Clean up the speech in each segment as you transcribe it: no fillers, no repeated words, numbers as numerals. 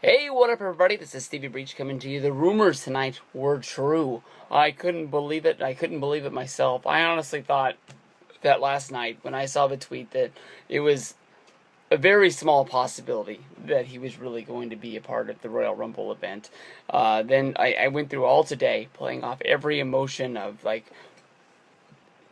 Hey, what up, everybody? This is Stevie Breach coming to you. The rumors tonight were true. I couldn't believe it. I couldn't believe it myself. I honestly thought that last night when I saw the tweet that it was a very small possibility that he was really going to be a part of the Royal Rumble event. Then I went through all today, playing off every emotion of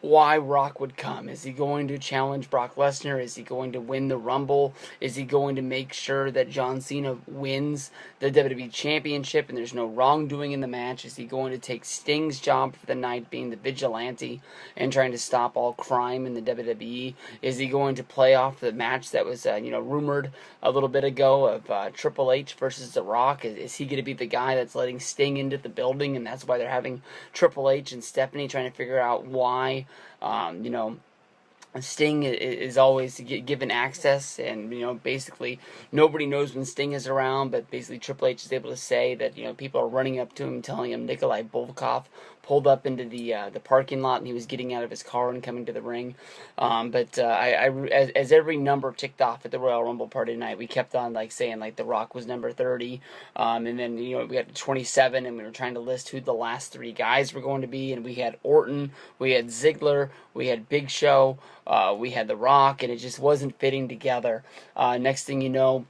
why Rock would come. Is he going to challenge Brock Lesnar? Is he going to win the Rumble? Is he going to make sure that John Cena wins the WWE Championship and there's no wrongdoing in the match? Is he going to take Sting's job for the night, being the vigilante and trying to stop all crime in the WWE? Is he going to play off the match that was rumored a little bit ago of Triple H versus The Rock? Is he going to be the guy that's letting Sting into the building, and that's why they're having Triple H and Stephanie trying to figure out why Sting is always given access, and basically nobody knows when Sting is around, but basically Triple H is able to say that people are running up to him telling him Nikolai Volkov pulled up into the parking lot and he was getting out of his car and coming to the ring. As every number ticked off at the Royal Rumble party tonight, we kept on saying The Rock was number 30, and then we got to 27, and we were trying to list who the last three guys were going to be, and we had Orton, we had Ziggler, we had Big Show, we had The Rock, and it just wasn't fitting together. Next thing you know,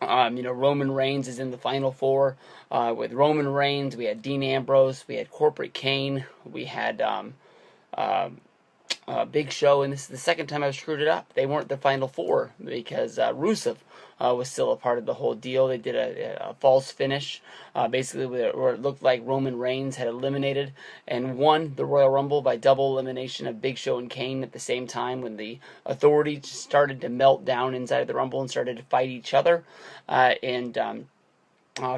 Roman Reigns is in the Final Four. With Roman Reigns, we had Dean Ambrose, we had Corporate Kane, we had Big Show, and this is the second time I've screwed it up. They weren't the Final Four because Rusev was still a part of the whole deal. They did a false finish, basically where it looked like Roman Reigns had eliminated and won the Royal Rumble by double elimination of Big Show and Kane at the same time, when the Authority started to melt down inside of the Rumble and started to fight each other.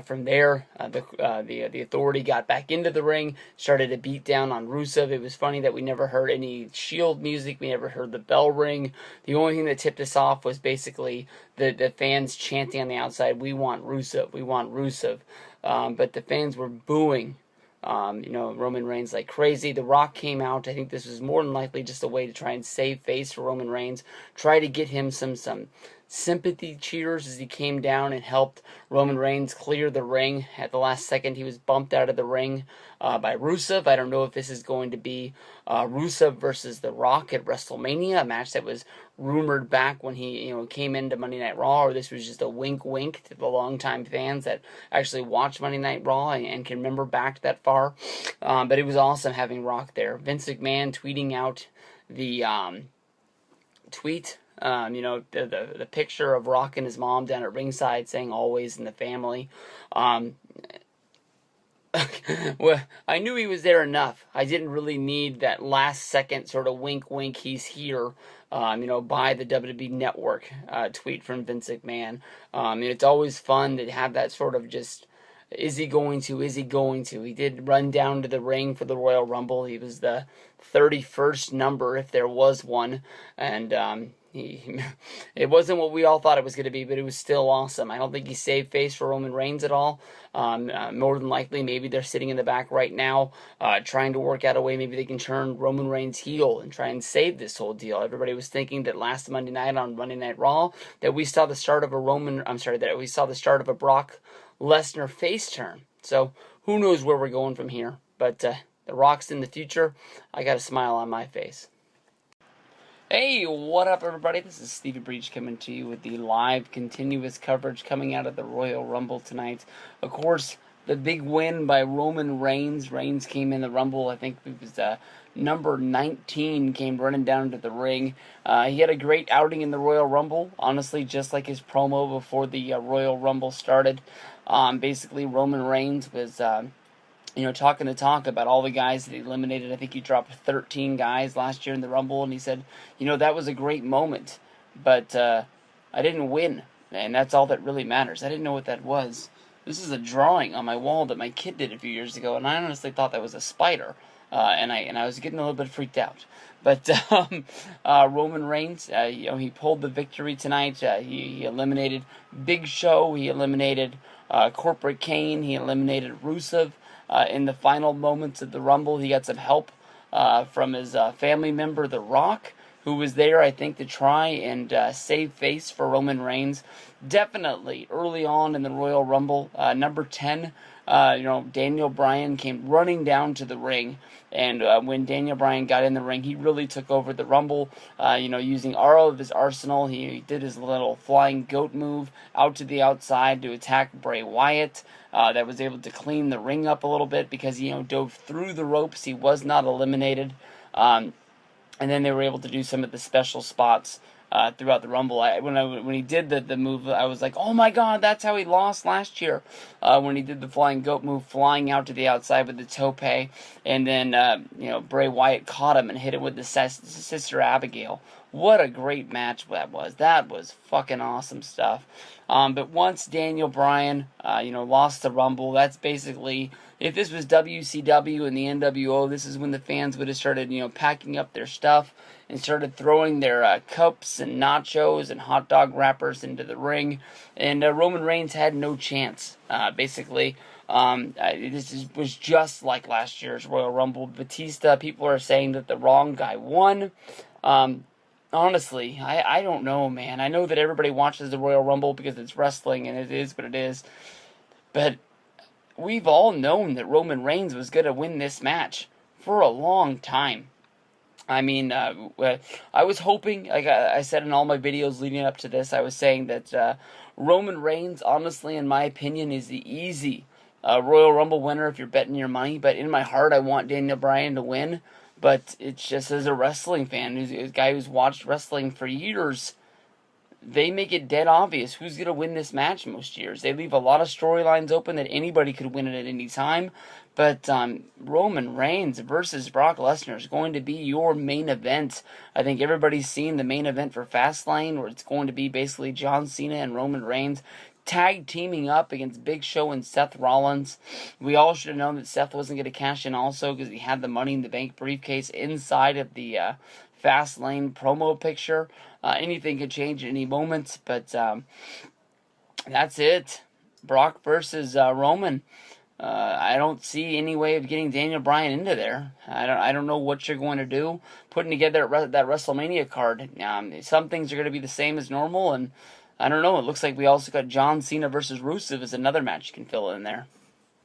From there, the Authority got back into the ring, started to beat down on Rusev. It was funny that we never heard any Shield music. We never heard the bell ring. The only thing that tipped us off was basically the fans chanting on the outside, "We want Rusev, we want Rusev." But the fans were booing Roman Reigns like crazy. The Rock came out. I think this was more than likely just a way to try and save face for Roman Reigns, try to get him some sympathy cheers as he came down and helped Roman Reigns clear the ring. At the last second, he was bumped out of the ring by Rusev. I don't know if this is going to be Rusev versus The Rock at WrestleMania, a match that was rumored back when he came into Monday Night Raw, or this was just a wink to the longtime fans that actually watched Monday Night Raw and can remember back that far. But it was awesome having Rock there. Vince McMahon tweeting out the tweet. The picture of Rock and his mom down at ringside saying "always in the family." Well, I knew he was there enough. I didn't really need that last second sort of wink, he's here, by the WWE Network tweet from Vince McMahon. It's always fun to have that sort of just, is he going to? He did run down to the ring for the Royal Rumble. He was the 31st number, if there was one, and it wasn't what we all thought it was going to be, but it was still awesome. I don't think he saved face for Roman Reigns at all. More than likely, maybe they're sitting in the back right now, trying to work out a way maybe they can turn Roman Reigns heel and try and save this whole deal. Everybody was thinking that last Monday night on Monday Night Raw that we saw the start of a Brock Lesnar face turn. So who knows where we're going from here? But The Rock's in the future. I got a smile on my face. Hey, what up, everybody? This is Stevie Breach coming to you with the live, continuous coverage coming out of the Royal Rumble tonight. Of course, the big win by Roman Reigns. Reigns came in the Rumble, I think it was number 19, came running down to the ring. He had a great outing in the Royal Rumble, honestly, just like his promo before the Royal Rumble started. Basically, Roman Reigns was talking the talk about all the guys that he eliminated. I think he dropped 13 guys last year in the Rumble, and he said, that was a great moment, but I didn't win, and that's all that really matters. I didn't know what that was. This is a drawing on my wall that my kid did a few years ago, and I honestly thought that was a spider, and I was getting a little bit freaked out. But Roman Reigns, he pulled the victory tonight. He eliminated Big Show. He eliminated Corporate Kane. He eliminated Rusev. In the final moments of the Rumble, he got some help from his family member, The Rock, who was there, I think, to try and save face for Roman Reigns. Definitely early on in the Royal Rumble, number 10, Daniel Bryan came running down to the ring. And when Daniel Bryan got in the ring, he really took over the Rumble, using all of his arsenal. He did his little flying goat move out to the outside to attack Bray Wyatt. That was able to clean the ring up a little bit because he dove through the ropes. He was not eliminated. And then they were able to do some of the special spots throughout the Rumble. When he did the move, I was like, oh my God, that's how he lost last year. When he did the flying goat move, flying out to the outside with the tope, and then Bray Wyatt caught him and hit him with the Sister Abigail. What a great match that was. That was fucking awesome stuff. But once Daniel Bryan, lost the Rumble, that's basically, if this was WCW and the NWO, this is when the fans would have started, packing up their stuff and started throwing their cups and nachos and hot dog wrappers into the ring. And Roman Reigns had no chance, basically. This was just like last year's Royal Rumble. Batista, people are saying that the wrong guy won. Honestly, I don't know, man. I know that everybody watches the Royal Rumble because it's wrestling, and it is what it is. But we've all known that Roman Reigns was going to win this match for a long time. I mean, I was hoping, like I said in all my videos leading up to this, I was saying that Roman Reigns, honestly, in my opinion, is the easy Royal Rumble winner if you're betting your money. But in my heart, I want Daniel Bryan to win. But it's just, as a wrestling fan, a guy who's watched wrestling for years, they make it dead obvious who's going to win this match most years. They leave a lot of storylines open that anybody could win it at any time. But Roman Reigns versus Brock Lesnar is going to be your main event. I think everybody's seen the main event for Fastlane, where it's going to be basically John Cena and Roman Reigns tag teaming up against Big Show and Seth Rollins. We all should have known that Seth wasn't going to cash in also because he had the Money in the Bank briefcase inside of the Fastlane promo picture. Anything could change at any moment, but that's it. Brock versus Roman. I don't see any way of getting Daniel Bryan into there. I don't know what you're going to do. Putting together that WrestleMania card. Some things are going to be the same as normal, and I don't know. It looks like we also got John Cena versus Rusev as another match you can fill in there.